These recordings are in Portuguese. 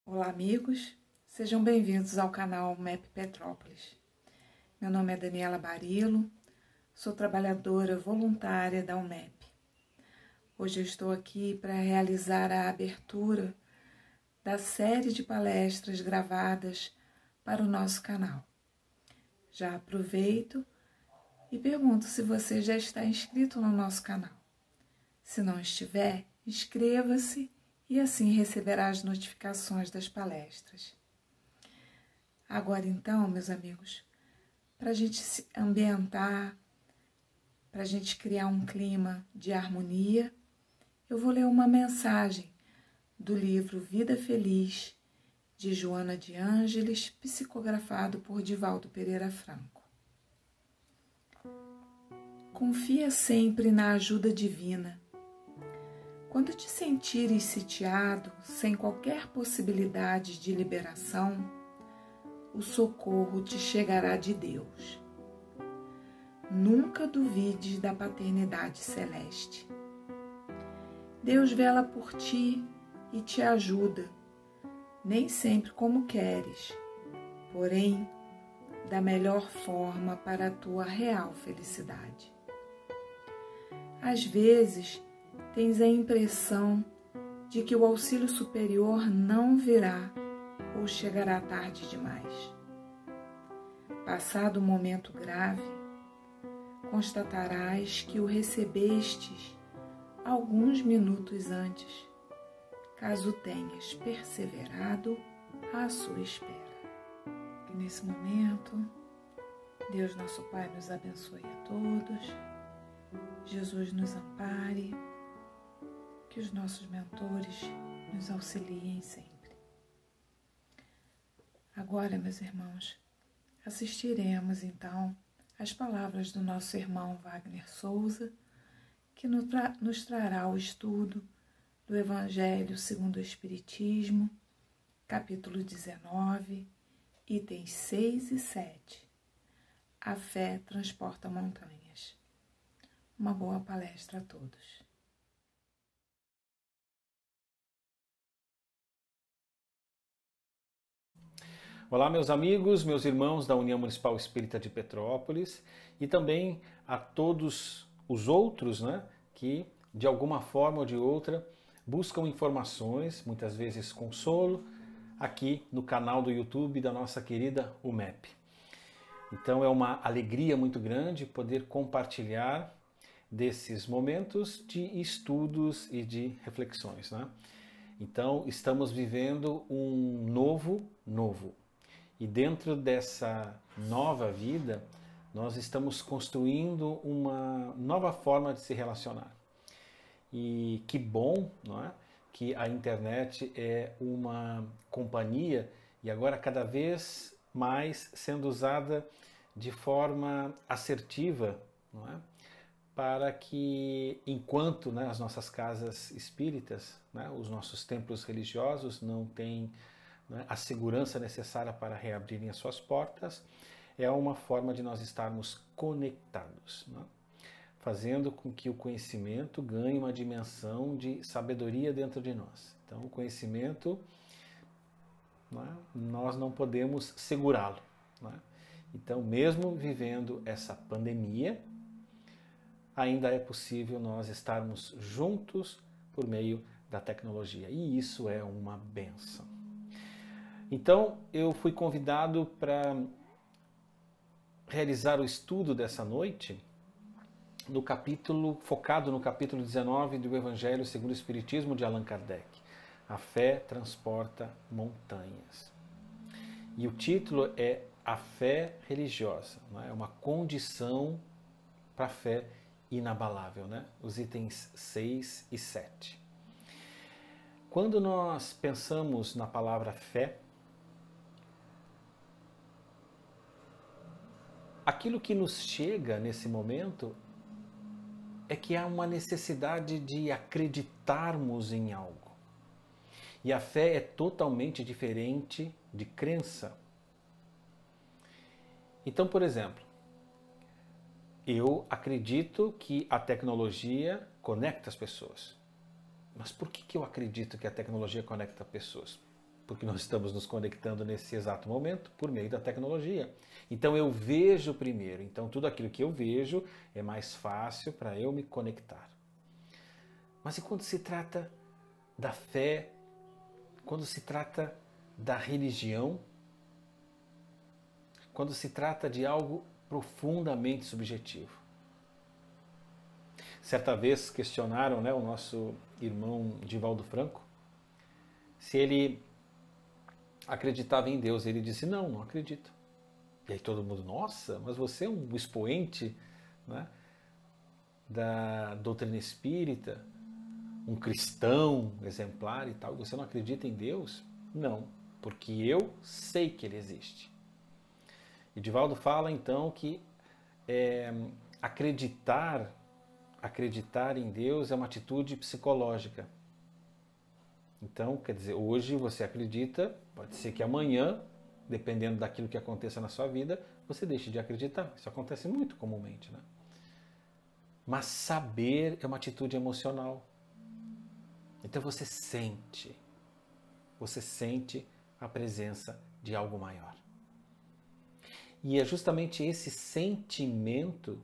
Olá, amigos, sejam bem-vindos ao canal UMEP Petrópolis. Meu nome é Daniela Barilo, sou trabalhadora voluntária da UMEP. Hoje eu estou aqui para realizar a abertura da série de palestras gravadas para o nosso canal. Já aproveito e pergunto se você já está inscrito no nosso canal. Se não estiver, inscreva-se e assim receberá as notificações das palestras. Agora então, meus amigos, para a gente se ambientar, para a gente criar um clima de harmonia, eu vou ler uma mensagem do livro Vida Feliz, de Joana de Ângeles, psicografado por Divaldo Pereira Franco. Confia sempre na ajuda divina. Quando te sentires sitiado, sem qualquer possibilidade de liberação, o socorro te chegará de Deus. Nunca duvides da paternidade celeste. Deus vela por ti e te ajuda, nem sempre como queres, porém, da melhor forma para a tua real felicidade. Às vezes, tens a impressão de que o auxílio superior não virá ou chegará tarde demais. Passado o momento grave, constatarás que o recebestes alguns minutos antes, caso tenhas perseverado à sua espera. Que nesse momento, Deus nosso Pai nos abençoe a todos, Jesus nos ampare, que os nossos mentores nos auxiliem sempre. Agora, meus irmãos, assistiremos então às palavras do nosso irmão Wagner Souza, que nos trará o estudo do Evangelho segundo o Espiritismo, capítulo 19, itens 6 e 7. A fé transporta montanhas. Uma boa palestra a todos. Olá, meus amigos, meus irmãos da União Municipal Espírita de Petrópolis e também a todos os outros, que de alguma forma ou de outra buscam informações, muitas vezes consolo, aqui no canal do YouTube da nossa querida UMEP. Então é uma alegria muito grande poder compartilhar desses momentos de estudos e de reflexões, Então estamos vivendo um novo. E dentro dessa nova vida, nós estamos construindo uma nova forma de se relacionar. E que bom, que a internet é uma companhia e agora cada vez mais sendo usada de forma assertiva, para que enquanto as nossas casas espíritas, os nossos templos religiosos não têm a segurança necessária para reabrirem as suas portas, é uma forma de nós estarmos conectados, fazendo com que o conhecimento ganhe uma dimensão de sabedoria dentro de nós. Então, o conhecimento, nós não podemos segurá-lo. Então, mesmo vivendo essa pandemia, ainda é possível nós estarmos juntos por meio da tecnologia. E isso é uma bênção. Então, eu fui convidado para realizar o estudo dessa noite focado no capítulo 19 do Evangelho segundo o Espiritismo de Allan Kardec. A fé transporta montanhas. E o título é A Fé Religiosa. É uma condição para a fé inabalável. Os itens 6 e 7. Quando nós pensamos na palavra fé, aquilo que nos chega nesse momento é que há uma necessidade de acreditarmos em algo. E a fé é totalmente diferente de crença. Então, por exemplo, eu acredito que a tecnologia conecta as pessoas. Mas por que eu acredito que a tecnologia conecta pessoas? porque nós estamos nos conectando nesse exato momento por meio da tecnologia. Então eu vejo primeiro, então tudo aquilo que eu vejo é mais fácil para eu me conectar. Mas e quando se trata da fé, quando se trata da religião, quando se trata de algo profundamente subjetivo? Certa vez questionaram, o nosso irmão Divaldo Franco se ele acreditava em Deus. Ele disse, não acredito. E aí todo mundo, nossa, mas você é um expoente, né, da doutrina espírita, um cristão exemplar e tal, você não acredita em Deus? Não, porque eu sei que ele existe. E Divaldo fala então que acreditar em Deus é uma atitude psicológica. Então, quer dizer, hoje você acredita, pode ser que amanhã, dependendo daquilo que aconteça na sua vida, você deixe de acreditar. Isso acontece muito comumente, né? Mas saber é uma atitude emocional. Então você sente a presença de algo maior. E é justamente esse sentimento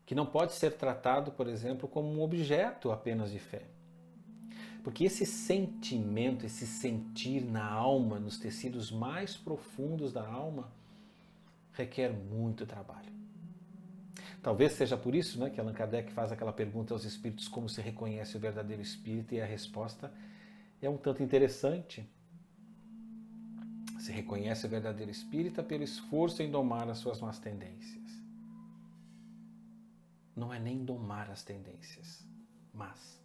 que não pode ser tratado, por exemplo, como um objeto apenas de fé. Porque esse sentimento, esse sentir na alma, nos tecidos mais profundos da alma, requer muito trabalho. Talvez seja por isso, né, que Allan Kardec faz aquela pergunta aos espíritos, como se reconhece o verdadeiro espírito, e a resposta é um tanto interessante. Se reconhece o verdadeiro espírita pelo esforço em domar as suas más tendências. Não é nem domar as tendências, mas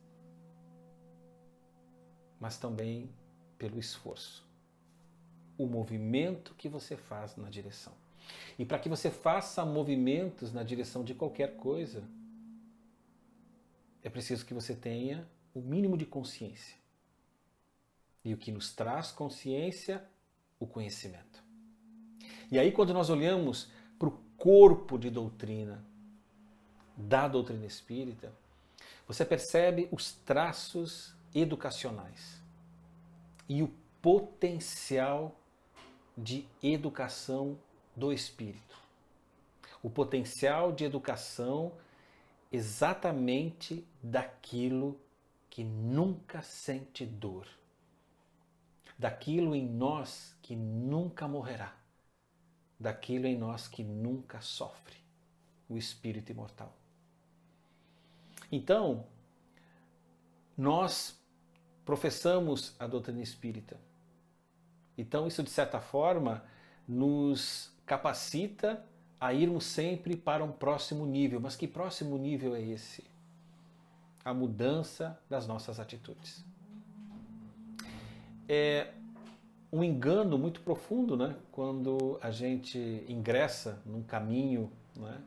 também pelo esforço. O movimento que você faz na direção. E para que você faça movimentos na direção de qualquer coisa, é preciso que você tenha o mínimo de consciência. E o que nos traz consciência? O conhecimento. E aí, quando nós olhamos para o corpo de doutrina da doutrina espírita, você percebe os traços educacionais e o potencial de educação do espírito. O potencial de educação exatamente daquilo que nunca sente dor. Daquilo em nós que nunca morrerá. Daquilo em nós que nunca sofre. O espírito imortal. Então, nós professamos a doutrina espírita. Então, isso, de certa forma, nos capacita a irmos sempre para um próximo nível. Mas que próximo nível é esse? A mudança das nossas atitudes. É um engano muito profundo, né? Quando a gente ingressa num caminho, né,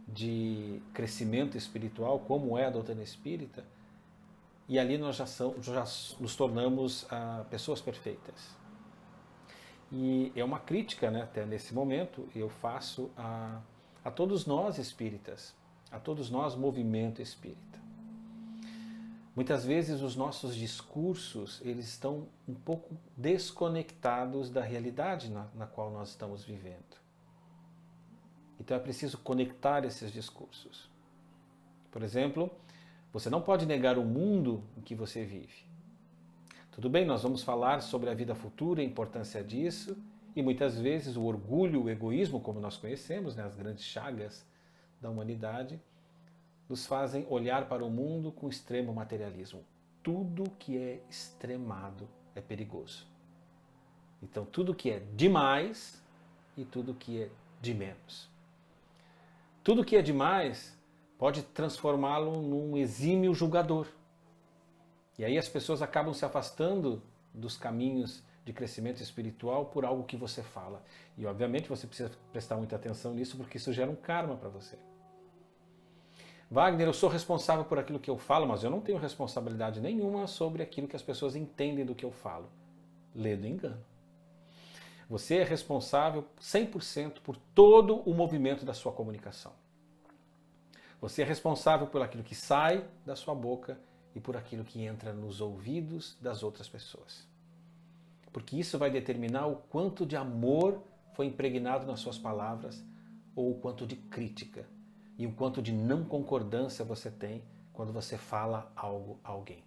de crescimento espiritual, como é a doutrina espírita, e ali nós já nos tornamos pessoas perfeitas. E é uma crítica, né, até nesse momento, eu faço a todos nós espíritas, a todos nós movimento espírita. Muitas vezes os nossos discursos, eles estão um pouco desconectados da realidade na qual nós estamos vivendo. Então é preciso conectar esses discursos. Por exemplo, você não pode negar o mundo em que você vive. Tudo bem, nós vamos falar sobre a vida futura, a importância disso, e muitas vezes o orgulho, o egoísmo, como nós conhecemos, né, as grandes chagas da humanidade, nos fazem olhar para o mundo com extremo materialismo. Tudo que é extremado é perigoso. Então, tudo que é demais e tudo que é de menos. Tudo que é demais pode transformá-lo num exímio julgador. E aí as pessoas acabam se afastando dos caminhos de crescimento espiritual por algo que você fala. E, obviamente, você precisa prestar muita atenção nisso, porque isso gera um karma para você. Wagner, eu sou responsável por aquilo que eu falo, mas eu não tenho responsabilidade nenhuma sobre aquilo que as pessoas entendem do que eu falo. Lê do engano. Você é responsável 100% por todo o movimento da sua comunicação. Você é responsável por aquilo que sai da sua boca e por aquilo que entra nos ouvidos das outras pessoas. porque isso vai determinar o quanto de amor foi impregnado nas suas palavras ou o quanto de crítica e o quanto de não concordância você tem quando você fala algo a alguém.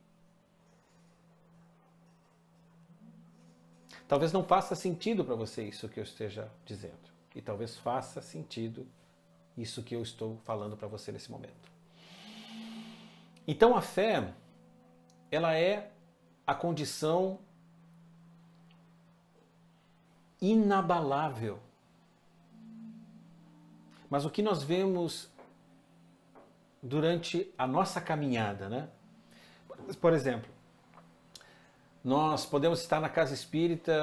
Talvez não faça sentido para você isso que eu esteja dizendo, e talvez faça sentido isso que eu estou falando para você nesse momento. Então a fé, ela é a condição inabalável. Mas o que nós vemos durante a nossa caminhada, né? Por exemplo, nós podemos estar na casa espírita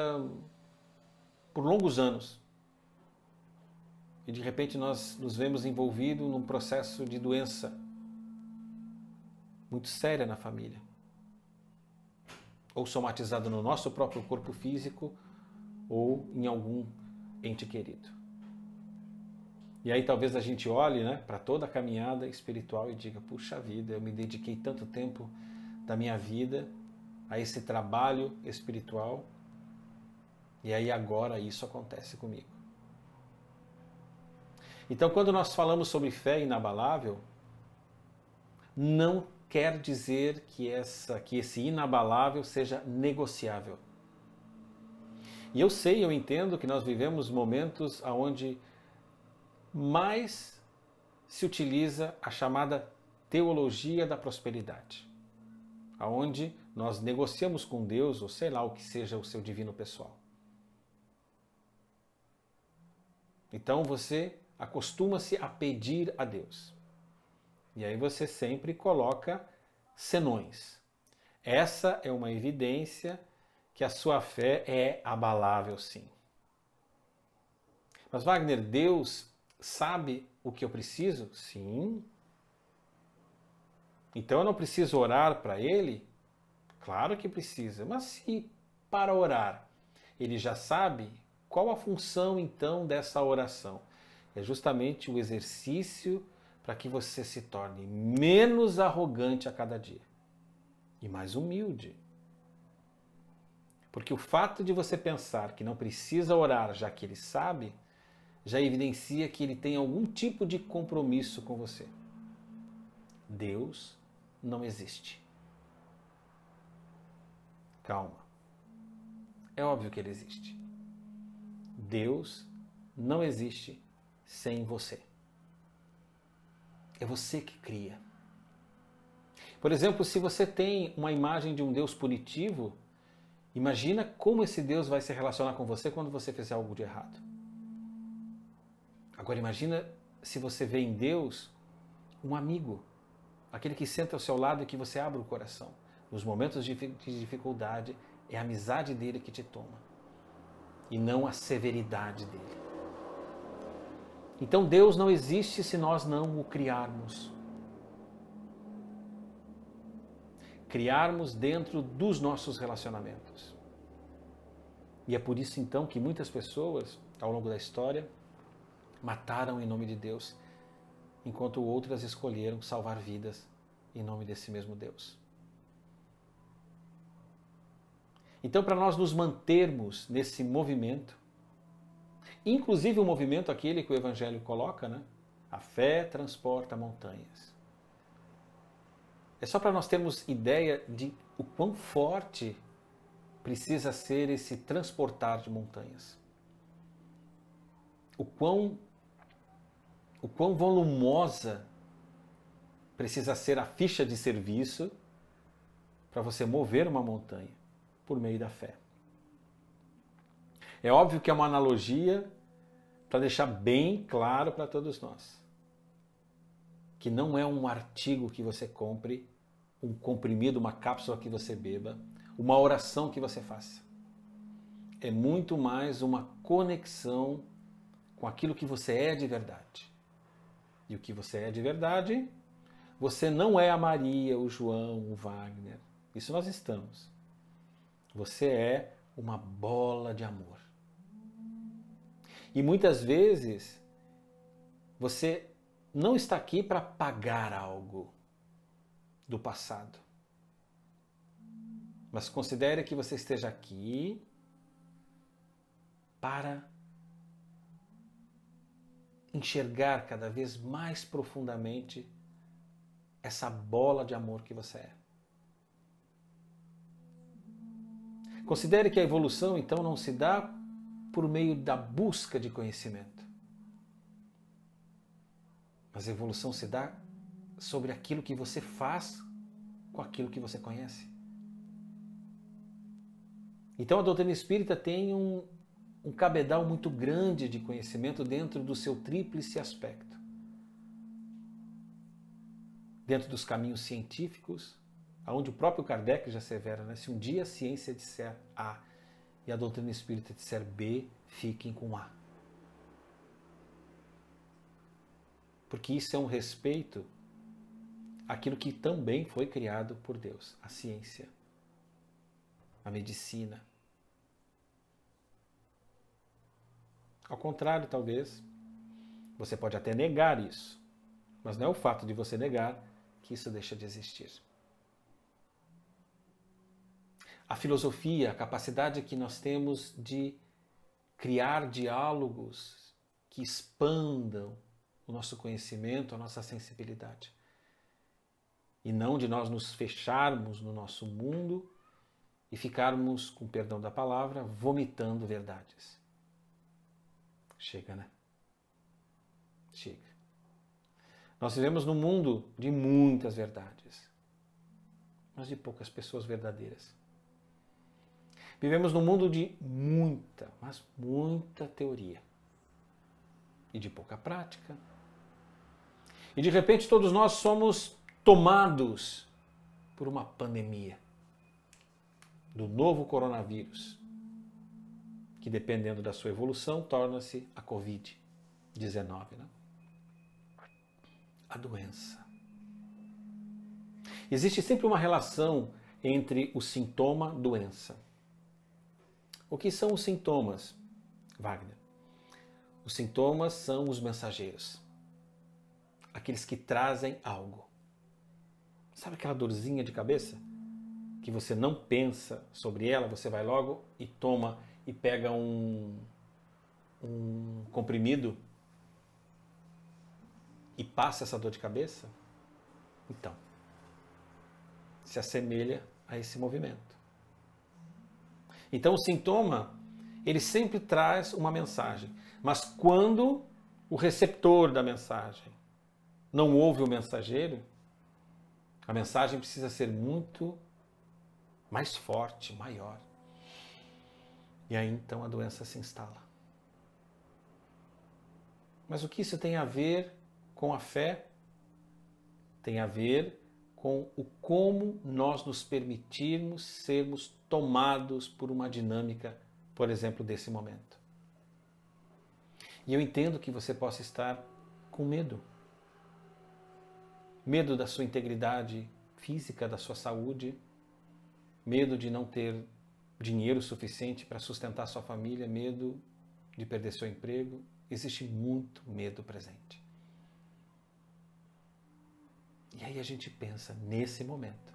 por longos anos e de repente nós nos vemos envolvidos num processo de doença muito séria na família, ou somatizado no nosso próprio corpo físico ou em algum ente querido. E aí talvez a gente olhe, né, para toda a caminhada espiritual e diga, puxa vida, eu me dediquei tanto tempo da minha vida a esse trabalho espiritual e aí agora isso acontece comigo. Então quando nós falamos sobre fé inabalável, não quer dizer que esse inabalável seja negociável. E eu sei, eu entendo que nós vivemos momentos onde mais se utiliza a chamada teologia da prosperidade, aonde nós negociamos com Deus, ou sei lá o que seja o seu divino pessoal. Então você acostuma-se a pedir a Deus. E aí você sempre coloca senões. Essa é uma evidência que a sua fé é abalável, sim. Mas Wagner, Deus sabe o que eu preciso? Sim. Então eu não preciso orar para Ele? Claro que precisa. Mas se para orar Ele já sabe, qual a função então dessa oração? É justamente o exercício para que você se torne menos arrogante a cada dia e mais humilde. Porque o fato de você pensar que não precisa orar já que Ele sabe, já evidencia que Ele tem algum tipo de compromisso com você. Deus não existe. Calma. É óbvio que Ele existe. Deus não existe sem você. É você que cria. Por exemplo, se você tem uma imagem de um Deus punitivo, imagina como esse Deus vai se relacionar com você quando você fizer algo de errado. Agora imagina se você vê em Deus um amigo, aquele que senta ao seu lado e que você abre o coração. Nos momentos de dificuldade, é a amizade dele que te toma e não a severidade dele. Então Deus não existe se nós não o criarmos. Criarmos dentro dos nossos relacionamentos. E é por isso então que muitas pessoas, ao longo da história, mataram em nome de Deus, enquanto outras escolheram salvar vidas em nome desse mesmo Deus. Então, para nós nos mantermos nesse movimento, inclusive o movimento aquele que o Evangelho coloca, né? A fé transporta montanhas. É só para nós termos ideia de o quão forte precisa ser esse transportar de montanhas. O quão volumosa precisa ser a ficha de serviço para você mover uma montanha por meio da fé. É óbvio que é uma analogia para deixar bem claro para todos nós que não é um artigo que você compre, um comprimido, uma cápsula que você beba, uma oração que você faça. É muito mais uma conexão com aquilo que você é de verdade. E o que você é de verdade, você não é a Maria, o João, o Wagner. Isso nós estamos. Você é uma bola de amor. E muitas vezes você não está aqui para pagar algo do passado. Mas considere que você esteja aqui para enxergar cada vez mais profundamente essa bola de amor que você é. Considere que a evolução, então, não se dá por meio da busca de conhecimento, mas a evolução se dá sobre aquilo que você faz com aquilo que você conhece. Então a doutrina espírita tem um cabedal muito grande de conhecimento dentro do seu tríplice aspecto. Dentro dos caminhos científicos, onde o próprio Kardec já assevera, né? Se um dia a ciência disser A e a doutrina espírita disser B, fiquem com A. Porque isso é um respeito àquilo que também foi criado por Deus, a ciência, a medicina. Ao contrário, talvez, você pode até negar isso, mas não é o fato de você negar que isso deixa de existir. A filosofia, a capacidade que nós temos de criar diálogos que expandam o nosso conhecimento, a nossa sensibilidade. E não de nós nos fecharmos no nosso mundo e ficarmos, com perdão da palavra, vomitando verdades. Chega, né? Chega. Nós vivemos num mundo de muitas verdades, mas de poucas pessoas verdadeiras. Vivemos num mundo de muita, mas muita teoria e de pouca prática. E de repente todos nós somos tomados por uma pandemia do novo coronavírus, que dependendo da sua evolução torna-se a Covid-19, né? A doença. Existe sempre uma relação entre o sintoma e doença. O que são os sintomas, Wagner? Os sintomas são os mensageiros. Aqueles que trazem algo. Sabe aquela dorzinha de cabeça? Que você não pensa sobre ela, você vai logo e toma e pega um comprimido e passa essa dor de cabeça? Então, se assemelha a esse movimento. Então o sintoma, ele sempre traz uma mensagem. Mas quando o receptor da mensagem não ouve o mensageiro, a mensagem precisa ser muito mais forte, maior. E aí então a doença se instala. Mas o que isso tem a ver com a fé? Tem a ver com o como nós nos permitirmos sermos tomados por uma dinâmica, por exemplo, desse momento. E eu entendo que você possa estar com medo. Medo da sua integridade física, da sua saúde, medo de não ter dinheiro suficiente para sustentar sua família, medo de perder seu emprego. Existe muito medo presente. E aí a gente pensa, nesse momento,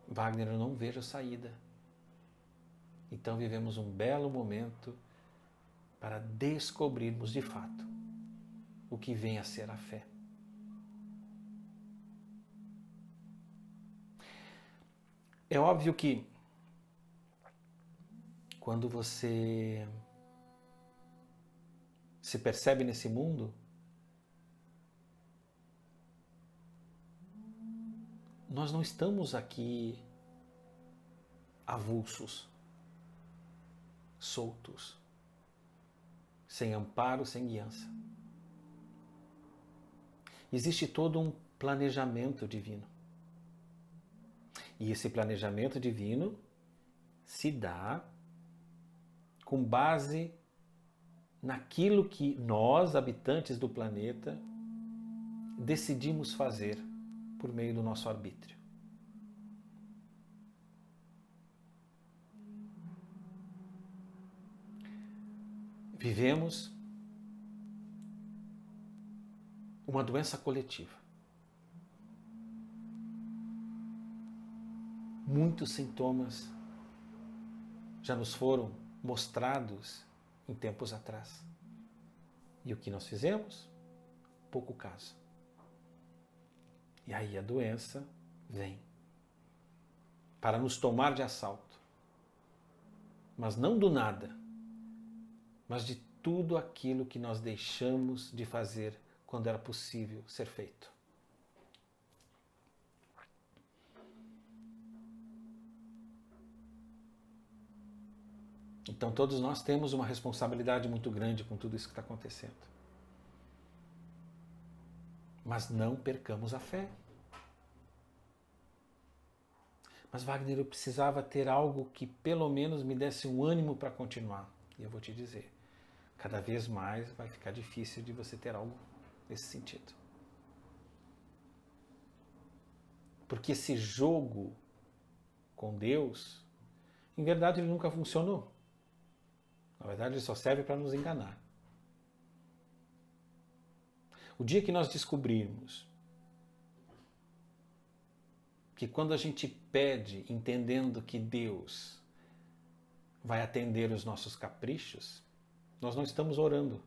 Wagner, eu não vejo saída. Então vivemos um belo momento para descobrirmos de fato o que vem a ser a fé. É óbvio que quando você se percebe nesse mundo, nós não estamos aqui avulsos, soltos, sem amparo, sem guiança. Existe todo um planejamento divino. E esse planejamento divino se dá com base naquilo que nós, habitantes do planeta, decidimos fazer por meio do nosso arbítrio. Vivemos uma doença coletiva. Muitos sintomas já nos foram mostrados em tempos atrás. E o que nós fizemos? Pouco caso. E aí a doença vem para nos tomar de assalto. Mas não do nada, mas de tudo aquilo que nós deixamos de fazer quando era possível ser feito. Então todos nós temos uma responsabilidade muito grande com tudo isso que está acontecendo. Mas não percamos a fé. Mas Wagner, eu precisava ter algo que pelo menos me desse um ânimo para continuar. E eu vou te dizer, cada vez mais vai ficar difícil de você ter algo nesse sentido. Porque esse jogo com Deus, em verdade, ele nunca funcionou. Na verdade, ele só serve para nos enganar. O dia que nós descobrirmos que quando a gente pede, entendendo que Deus vai atender os nossos caprichos, nós não estamos orando.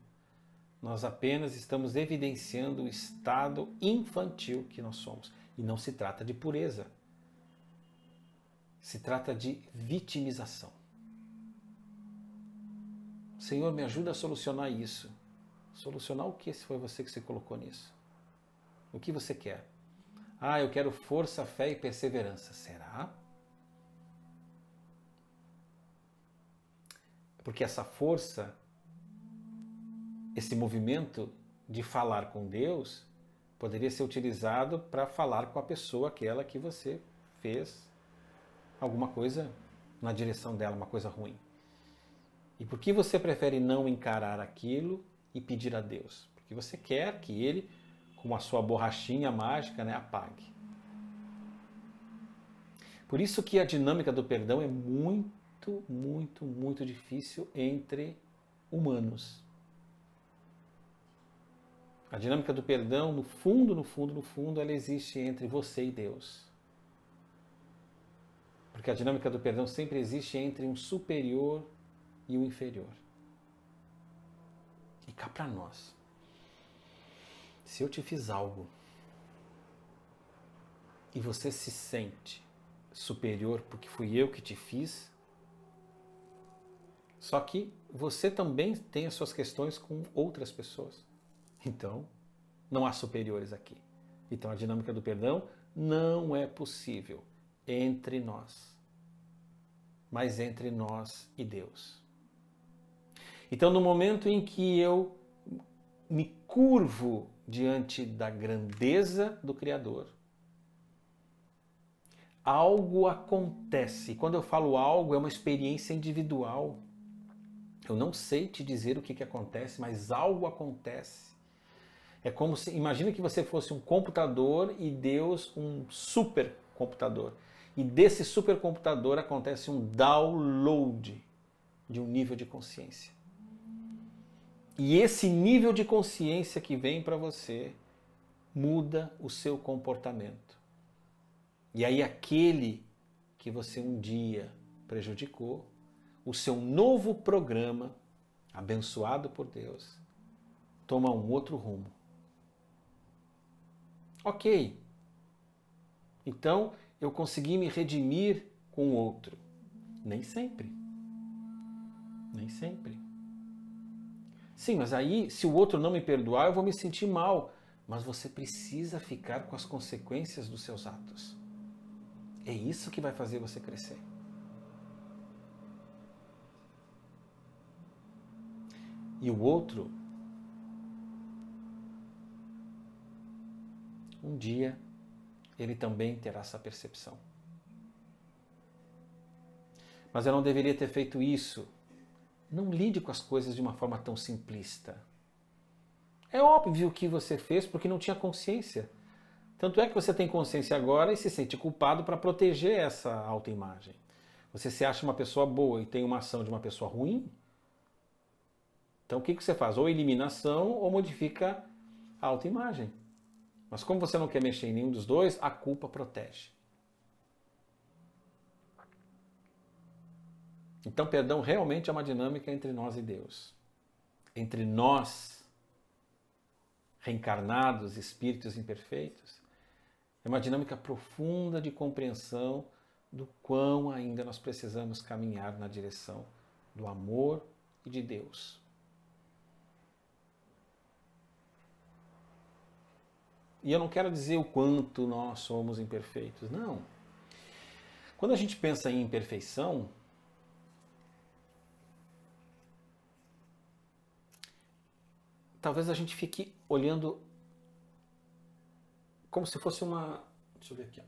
Nós apenas estamos evidenciando o estado infantil que nós somos. E não se trata de pureza. Se trata de vitimização. Senhor, me ajuda a solucionar isso. Solucionar o que se foi você que se colocou nisso? O que você quer? Ah, eu quero força, fé e perseverança. Será? Porque essa força, esse movimento de falar com Deus, poderia ser utilizado para falar com a pessoa aquela que você fez alguma coisa na direção dela, uma coisa ruim. E por que você prefere não encarar aquilo e pedir a Deus? Porque você quer que Ele, com a sua borrachinha mágica, apague. Por isso que a dinâmica do perdão é muito, muito, muito difícil entre humanos. A dinâmica do perdão, no fundo, ela existe entre você e Deus. Porque a dinâmica do perdão sempre existe entre um superior e um inferior. E cá para nós, se eu te fiz algo e você se sente superior porque fui eu que te fiz, só que você também tem as suas questões com outras pessoas. Então, não há superiores aqui. Então, a dinâmica do perdão não é possível entre nós, mas entre nós e Deus. Então, no momento em que eu me curvo diante da grandeza do Criador, algo acontece. E quando eu falo algo, é uma experiência individual. Eu não sei te dizer o que acontece, mas algo acontece. É como se, imagina que você fosse um computador e Deus um supercomputador. E desse supercomputador acontece um download de um nível de consciência. E esse nível de consciência que vem para você muda o seu comportamento. E aí aquele que você um dia prejudicou, o seu novo programa, abençoado por Deus, toma um outro rumo. Ok. Então, eu consegui me redimir com o outro. Nem sempre. Nem sempre. Sim, mas aí, se o outro não me perdoar, eu vou me sentir mal. Mas você precisa ficar com as consequências dos seus atos. É isso que vai fazer você crescer. E o outro, um dia, ele também terá essa percepção. Mas eu não deveria ter feito isso. Não lide com as coisas de uma forma tão simplista. É óbvio que você fez porque não tinha consciência. Tanto é que você tem consciência agora e se sente culpado para proteger essa autoimagem. Você se acha uma pessoa boa e tem uma ação de uma pessoa ruim? Então o que você faz? Ou eliminação ou modifica a autoimagem. Mas como você não quer mexer em nenhum dos dois, a culpa protege. Então, perdão realmente é uma dinâmica entre nós e Deus. Entre nós, reencarnados, espíritos imperfeitos. É uma dinâmica profunda de compreensão do quão ainda nós precisamos caminhar na direção do amor e de Deus. E eu não quero dizer o quanto nós somos imperfeitos, não. Quando a gente pensa em imperfeição, talvez a gente fique olhando como se fosse uma... Deixa eu ver aqui.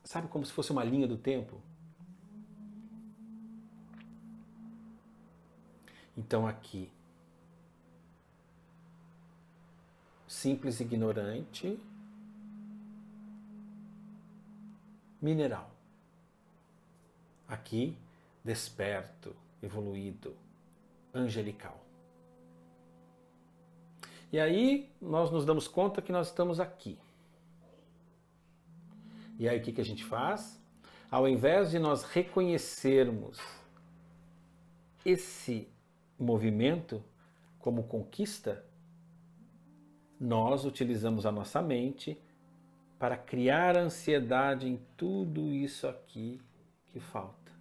Sabe, como se fosse uma linha do tempo? Então aqui, simples ignorante, mineral. Aqui, desperto, evoluído, angelical. E aí nós nos damos conta que nós estamos aqui. E aí o que a gente faz? Ao invés de nós reconhecermos esse movimento como conquista, nós utilizamos a nossa mente para criar ansiedade em tudo isso aqui que falta.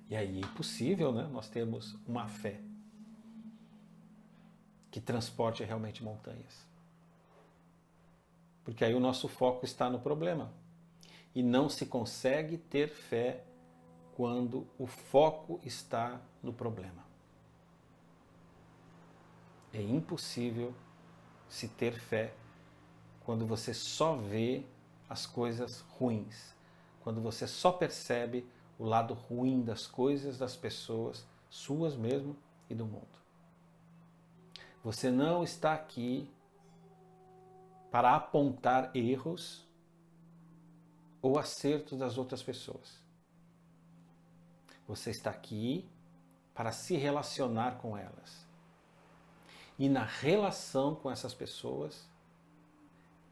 E aí é impossível, né? Nós temos uma fé que transporte realmente montanhas. Porque aí o nosso foco está no problema. E não se consegue ter fé quando o foco está no problema. É impossível se ter fé quando você só vê as coisas ruins, quando você só percebe o lado ruim das coisas, das pessoas, suas mesmo e do mundo. Você não está aqui para apontar erros ou acertos das outras pessoas. Você está aqui para se relacionar com elas. E na relação com essas pessoas,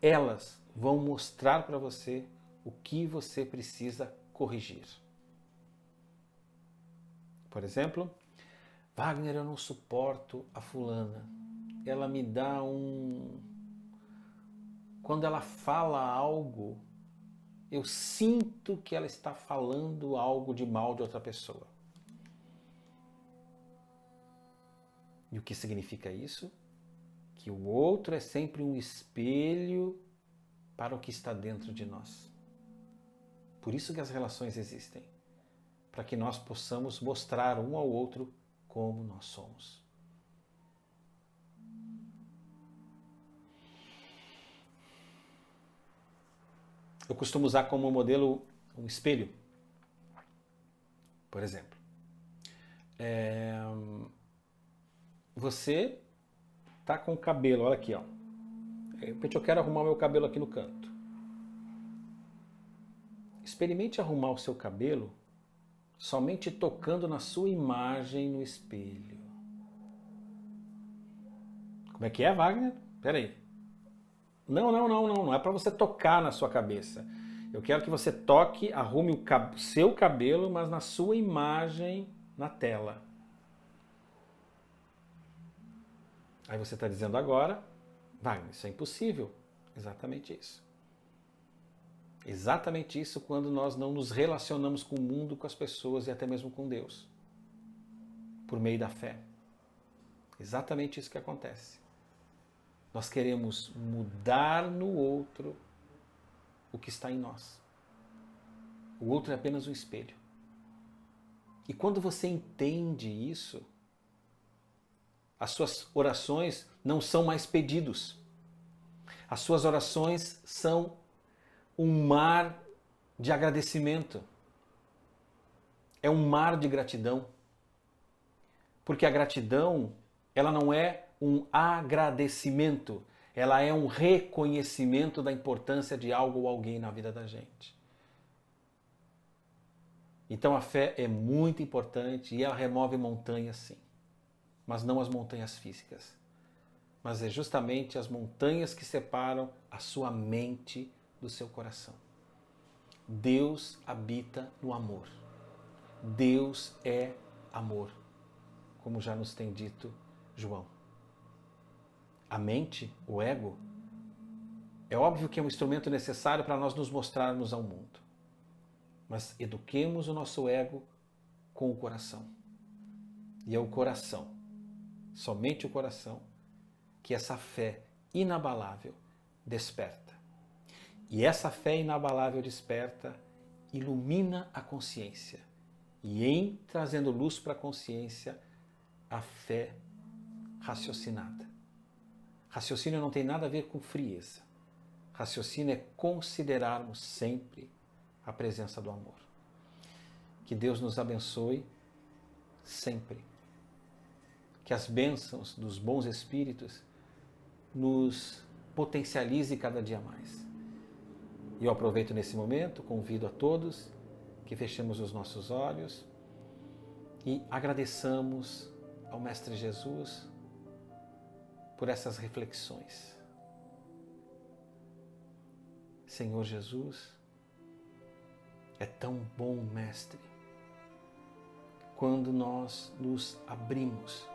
elas vão mostrar para você o que você precisa corrigir. Por exemplo, Wagner, eu não suporto a fulana. Ela me dá um... Quando ela fala algo, eu sinto que ela está falando algo de mal de outra pessoa. E o que significa isso? Que o outro é sempre um espelho para o que está dentro de nós. Por isso que as relações existem. Para que nós possamos mostrar um ao outro como nós somos. Eu costumo usar como modelo um espelho. Por exemplo, você tá com o cabelo, olha aqui, ó. De repente eu quero arrumar meu cabelo aqui no canto. Experimente arrumar o seu cabelo somente tocando na sua imagem no espelho. Como é que é, Wagner? Espera aí. Não é para você tocar na sua cabeça. Eu quero que você toque, arrume o seu cabelo, mas na sua imagem na tela. Aí você está dizendo agora, Wagner, isso é impossível. Exatamente isso. Exatamente isso quando nós não nos relacionamos com o mundo, com as pessoas e até mesmo com Deus. Por meio da fé. Exatamente isso que acontece. Nós queremos mudar no outro o que está em nós. O outro é apenas um espelho. E quando você entende isso, as suas orações não são mais pedidos. As suas orações são um mar de agradecimento. É um mar de gratidão. Porque a gratidão, ela não é um agradecimento, ela é um reconhecimento da importância de algo ou alguém na vida da gente. Então a fé é muito importante e ela remove montanhas, sim. Mas não as montanhas físicas. Mas é justamente as montanhas que separam a sua mente do seu coração. Deus habita no amor. Deus é amor, como já nos tem dito João. A mente, o ego, é óbvio que é um instrumento necessário para nós nos mostrarmos ao mundo. Mas eduquemos o nosso ego com o coração. E é o coração, somente o coração, que essa fé inabalável desperta. E essa fé inabalável desperta ilumina a consciência. E em trazendo luz para a consciência, a fé raciocinada. Raciocínio não tem nada a ver com frieza. Raciocínio é considerarmos sempre a presença do amor. Que Deus nos abençoe sempre. Que as bênçãos dos bons espíritos nos potencialize cada dia mais. E eu aproveito nesse momento, convido a todos que fechemos os nossos olhos e agradeçamos ao Mestre Jesus por essas reflexões. Senhor Jesus, é tão bom, Mestre, quando nós nos abrimos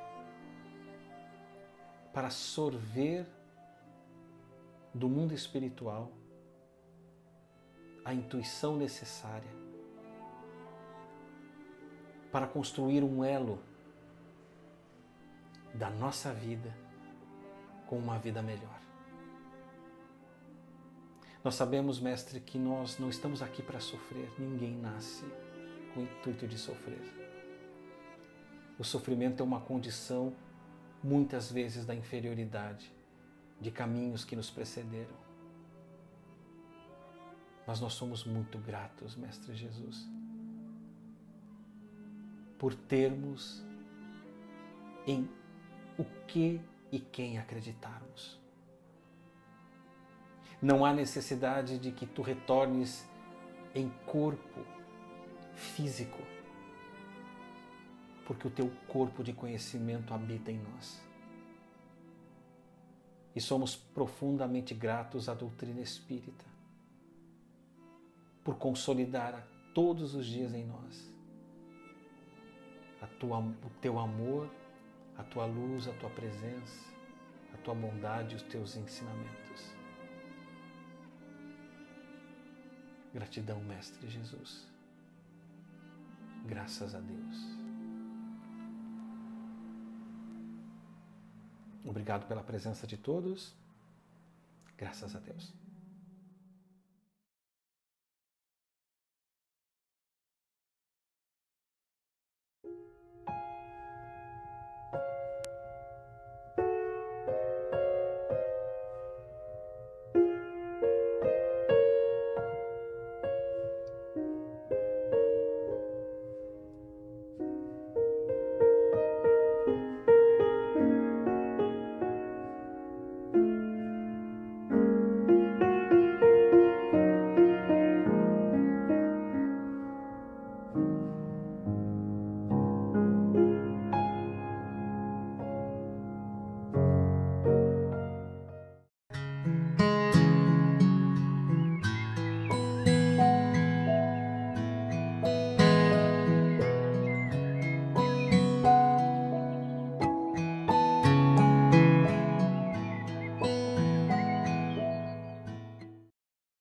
para sorver do mundo espiritual a intuição necessária para construir um elo da nossa vida com uma vida melhor. Nós sabemos, Mestre, que nós não estamos aqui para sofrer. Ninguém nasce com o intuito de sofrer. O sofrimento é uma condição, muitas vezes, da inferioridade, de caminhos que nos precederam. Mas nós somos muito gratos, Mestre Jesus, por termos em o que e quem acreditarmos. Não há necessidade de que tu retornes em corpo físico, porque o teu corpo de conhecimento habita em nós. E somos profundamente gratos à doutrina espírita por consolidar todos os dias em nós o teu amor, a tua luz, a tua presença, a tua bondade e os teus ensinamentos. Gratidão, Mestre Jesus. Graças a Deus. Obrigado pela presença de todos. Graças a Deus.